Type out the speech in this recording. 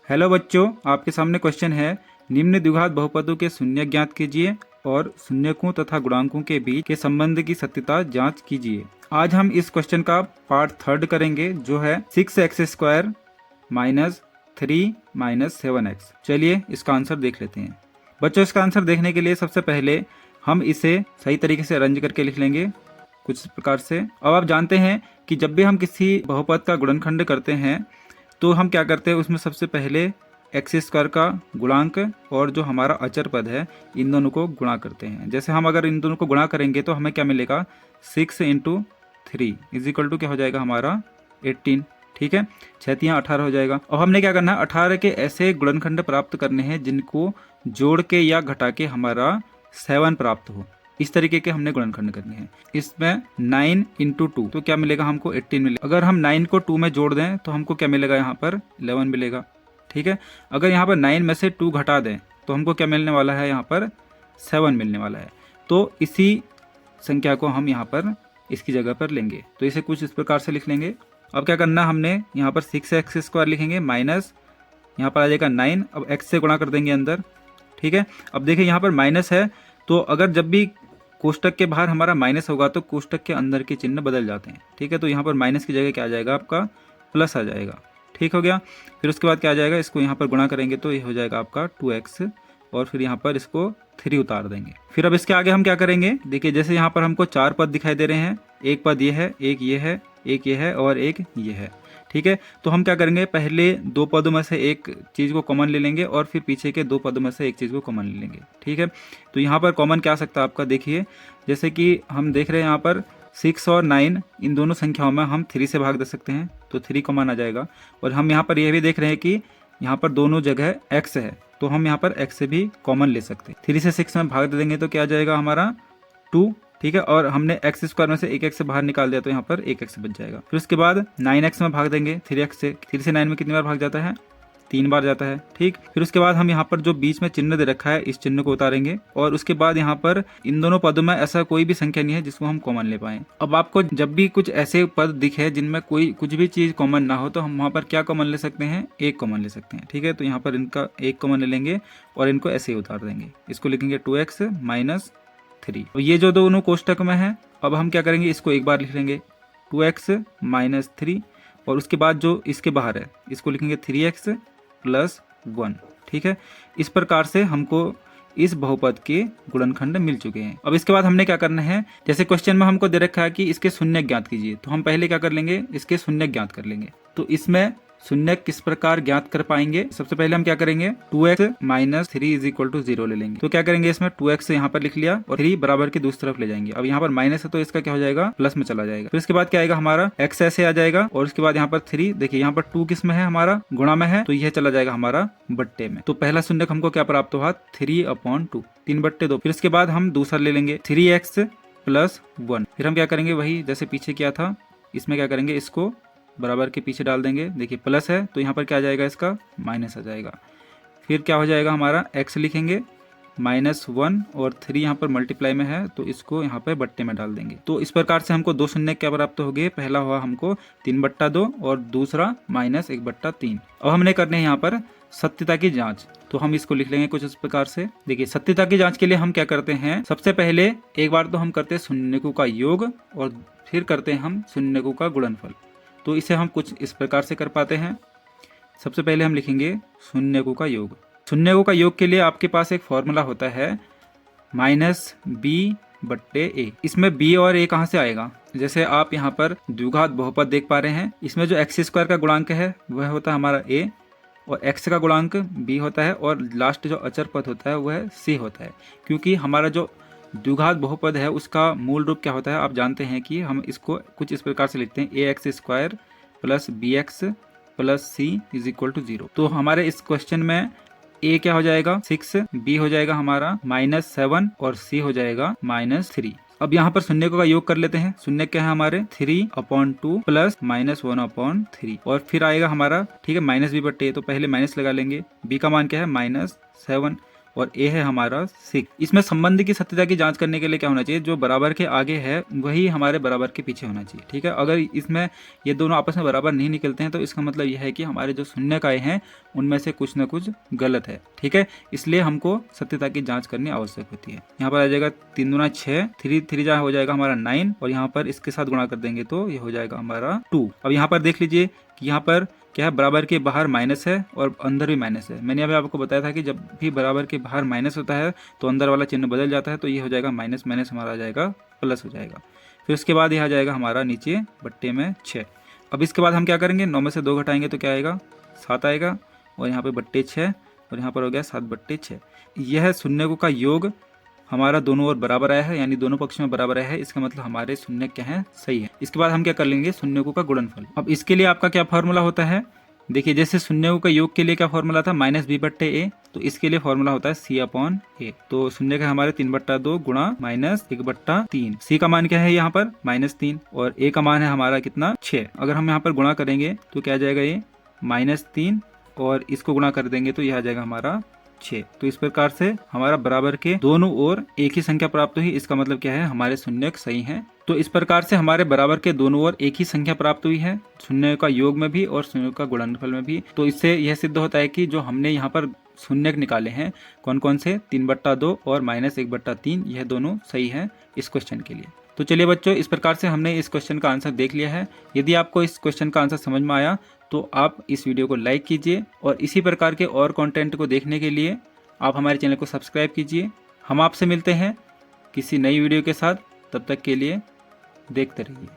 Hello बच्चों, आपके सामने क्वेश्चन है निम्न द्विघात बहुपदों के शून्य ज्ञात कीजिए और शून्यकों तथा गुणांकों के बीच के संबंध की सत्यता जांच कीजिए। आज हम इस क्वेश्चन का पार्ट थर्ड करेंगे जो है 6x² माइनस 3 माइनस 7x। चलिए इसका आंसर देख लेते हैं। बच्चों, इसका आंसर देखने के लिए सबसे पहले हम इसे सही तरीके से अरेंज करके लिख लेंगे कुछ प्रकार से। अब आप जानते हैं कि जब भी हम किसी बहुपद का गुणनखंड करते हैं तो हम क्या करते हैं, उसमें सबसे पहले x² का गुणांक और जो हमारा अचर पद है इन दोनों को गुणा करते हैं। जैसे हम अगर इन दोनों को गुणा करेंगे तो हमें क्या मिलेगा, 6 × 3 = क्या हो जाएगा हमारा 18। ठीक है, 6 × 18 हो जाएगा। अब हमने क्या करना है, 18 के ऐसे गुणनखंड प्राप्त करने हैं जिनको जोड़ के या घटा के हमारा 7 प्राप्त हो। इस तरीके के हमने गुणनखंड करने हैं। इसमें 9 × 2 तो क्या मिलेगा हमको 18 मिलेगा। अगर हम 9 को 2 में जोड़ दें तो हमको क्या मिलेगा, यहाँ पर 11 मिलेगा। ठीक है, अगर यहाँ पर 9 में से 2 घटा दें तो हमको क्या मिलने वाला है, यहाँ पर 7 मिलने वाला है। तो इसी संख्या को हम यहाँ पर इसकी जगह पर लेंगे, तो इसे कुछ इस प्रकार से लिख लेंगे। अब क्या करना, हमने यहाँ पर 6x² लिखेंगे माइनस यहाँ पर आ जाएगा 9। अब x से गुणा कर देंगे अंदर। ठीक है, अब देखिए यहाँ पर माइनस है तो अगर जब भी कोष्टक के बाहर हमारा माइनस होगा तो कोष्टक के अंदर के चिन्ह बदल जाते हैं। ठीक है, तो यहाँ पर माइनस की जगह क्या आ जाएगा, आपका प्लस आ जाएगा। ठीक हो गया। फिर उसके बाद क्या आ जाएगा, इसको यहाँ पर गुणा करेंगे तो ये हो जाएगा आपका 2x और फिर यहाँ पर इसको 3 उतार देंगे। फिर अब इसके आगे हम क्या करेंगे, देखिए जैसे यहाँ पर हमको 4 पद दिखाई दे रहे हैं। एक पद ये है, एक ये है, एक ये है और एक ये है। ठीक है, तो हम क्या करेंगे, पहले 2 पदों में से एक चीज़ को कॉमन ले लेंगे और फिर पीछे के 2 पदों में से एक चीज़ को कॉमन ले लेंगे। ठीक है, तो यहाँ पर कॉमन क्या आ सकता है आपका, देखिए जैसे कि हम देख रहे हैं यहाँ पर 6 और 9 इन दोनों संख्याओं में हम 3 से भाग दे सकते हैं तो 3 कॉमन आ जाएगा। और हम यहाँ पर यह भी देख रहे हैं कि यहाँ पर दोनों जगह x है तो हम यहाँ पर x से भी कॉमन ले सकते हैं। 3 से 6 में भाग दे देंगे तो क्या आ जाएगा हमारा 2। ठीक है, और हमने x² में से एक x से बाहर निकाल दिया तो यहाँ पर एक x बच जाएगा। फिर उसके बाद 9x में भाग देंगे 3x से। 3 से 9 में कितनी बार भाग जाता है, 3 बार जाता है। ठीक, फिर उसके बाद हम यहाँ पर जो बीच में चिन्ह दे रखा है इस चिन्ह को उतारेंगे और उसके बाद यहाँ पर इन दोनों पदों में ऐसा कोई भी संख्या नहीं है जिसको हम कॉमन ले पाए। अब आपको जब भी कुछ ऐसे पद दिखे जिनमें कोई कुछ भी चीज कॉमन ना हो तो हम वहाँ पर क्या कॉमन ले सकते हैं, एक कॉमन ले सकते हैं। ठीक है, तो यहाँ पर इनका एक कॉमन ले लेंगे और इनको ऐसे ही उतार देंगे। इसको लिखेंगे 2x - 3। तो ये जो दोनों कोष्टक में है, अब हम क्या करेंगे, इसको एक बार लिख लेंगे 2x - 3 और उसके बाद जो इसके बाहर है इसको लिखेंगे 3x + 1। ठीक है, इस प्रकार से हमको इस बहुपद के गुणनखंड मिल चुके हैं। अब इसके बाद हमने क्या करना है, जैसे क्वेश्चन में हमको दे रखा है कि इसके शून्य ज्ञात कीजिए, तो हम पहले क्या कर लेंगे, इसके शून्य ज्ञात कर लेंगे। तो इसमें शून्य किस प्रकार ज्ञात कर पाएंगे, सबसे पहले हम क्या करेंगे, 2x - 3 = 0 ले लेंगे। तो क्या करेंगे, इसमें 2x यहाँ पर लिख लिया और 3 बराबर के दूसरी तरफ ले जाएंगे। अब यहाँ पर माइनस है तो इसका क्या हो जाएगा, प्लस में चला जाएगा। फिर इसके बाद क्या आएगा हमारा x ऐसे आ जाएगा और उसके बाद यहाँ पर 3, देखिए यहाँ पर 2 किस में है, हमारा गुणा में है, तो यह चला जाएगा हमारा बट्टे में। तो पहला शून्य हमको क्या प्राप्त हुआ, 3/2, 3/2। फिर इसके बाद हम दूसरा ले लेंगे 3x + 1। फिर हम क्या करेंगे, वही जैसे पीछे किया था, इसमें क्या करेंगे, इसको बराबर के पीछे डाल देंगे। देखिए प्लस है तो यहाँ पर क्या आ जाएगा, इसका माइनस आ जाएगा। फिर क्या हो जाएगा हमारा, x लिखेंगे -1 और 3 यहाँ पर मल्टीप्लाई में है तो इसको यहाँ पर बट्टे में डाल देंगे। तो इस प्रकार से हमको 2 शून्य क्या प्राप्त हो गए, पहला हुआ हमको 3/2 और दूसरा -1/3। अब हमने करने हैं यहाँ पर सत्यता की जांच, तो हम इसको लिख लेंगे कुछ इस प्रकार से। देखिए सत्यता की जांच के लिए हम क्या करते हैं, सबसे पहले एक बार तो हम करते हैं शून्यकों का योग और फिर करते हैं हम शून्यकों का गुणनफल। तो इसे हम कुछ इस प्रकार से कर पाते हैं। सबसे पहले हम लिखेंगे शून्यकों का योग। शून्यकों का योग के लिए आपके पास एक फॉर्मूला होता है -b/a। इसमें b और a कहाँ से आएगा, जैसे आप यहाँ पर द्विघात बहुपद देख पा रहे हैं, इसमें जो x² का गुणांक है वह होता है हमारा a और x का गुणांक b होता है और लास्ट जो अचर पद होता है वह c होता है। क्योंकि हमारा जो द्विघात बहुपद है उसका मूल रूप क्या होता है, आप जानते हैं कि हम इसको कुछ इस प्रकार से लिखते हैं, ax² + bx + c = 0। तो हमारे इस क्वेश्चन में a क्या हो जाएगा 6, b हो जाएगा हमारा -7 और c हो जाएगा -3। अब यहाँ पर शून्य का योग कर लेते हैं। शून्य क्या है हमारे 3/2 + -1/3 और फिर आएगा हमारा, ठीक है, -b/a, तो पहले माइनस लगा लेंगे। b का मान क्या है -7 और ए है हमारा 6। इसमें संबंध की सत्यता की जांच करने के लिए क्या होना चाहिए, जो बराबर के आगे है वही हमारे बराबर के पीछे होना चाहिए। ठीक है, अगर इसमें ये दोनों आपस में बराबर नहीं निकलते हैं तो इसका मतलब यह है कि हमारे जो शून्यकाएं हैं उनमें से कुछ ना कुछ गलत है। ठीक है, इसलिए हमको सत्यता की जांच करनी आवश्यक होती है। यहाँ पर आ जाएगा 3 दूना 6, 3 3 जा हो जाएगा हमारा 9 और यहाँ पर इसके साथ गुणा कर देंगे तो ये हो जाएगा हमारा 2। अब यहाँ पर देख लीजिए कि यहाँ पर क्या है, बराबर के बाहर माइनस है और अंदर भी माइनस है। मैंने अभी आपको बताया था कि जब भी बराबर के बाहर माइनस होता है तो अंदर वाला चिन्ह बदल जाता है, तो ये हो जाएगा माइनस माइनस हमारा आ जाएगा प्लस हो जाएगा। फिर उसके बाद यह आ जाएगा हमारा नीचे बट्टे में 6। अब इसके बाद हम क्या करेंगे, 9 में से 2 घटाएंगे तो क्या आएगा, 7 आएगा और यहाँ पे बट्टे 6 और यहाँ पर हो गया 7/6। यह शून्यकों का योग हमारा दोनों ओर बराबर आया है, यानी दोनों पक्ष में बराबर आया है। इसका मतलब हमारे शून्य क्या है, सही है। इसके बाद हम क्या कर लेंगे, शून्यकों का गुणनफल। अब इसके लिए आपका क्या फॉर्मूला होता है, देखिए जैसे शून्यकों का योग के लिए क्या फॉर्मूला था, -b/a, तो इसके लिए फॉर्मूला होता है c/a। तो शून्य का हमारे 3/2 गुणा -1/3। c का मान क्या है यहाँ पर -3 और a का मान है हमारा कितना, 6। अगर हम यहाँ पर गुणा करेंगे तो क्या आ जाएगा, ये -3 और इसको गुणा कर देंगे तो यह आ जाएगा हमारा 6। तो इस प्रकार से हमारा बराबर के दोनों ओर एक ही संख्या प्राप्त हुई। इसका मतलब क्या है, हमारे शून्यक सही हैं। तो इस प्रकार से हमारे बराबर के दोनों ओर एक ही संख्या प्राप्त हुई है, शून्य का योग में भी और शून्य का गुणनफल में भी। तो इससे यह सिद्ध होता है कि जो हमने यहाँ पर शून्यक निकाले हैं कौन कौन से, 3/2 और -1/3, यह दोनों सही है इस क्वेश्चन के लिए। तो चलिए बच्चों, इस प्रकार से हमने इस क्वेश्चन का आंसर देख लिया है। यदि आपको इस क्वेश्चन का आंसर समझ में आया तो आप इस वीडियो को लाइक कीजिए और इसी प्रकार के और कंटेंट को देखने के लिए आप हमारे चैनल को सब्सक्राइब कीजिए। हम आपसे मिलते हैं किसी नई वीडियो के साथ, तब तक के लिए देखते रहिए।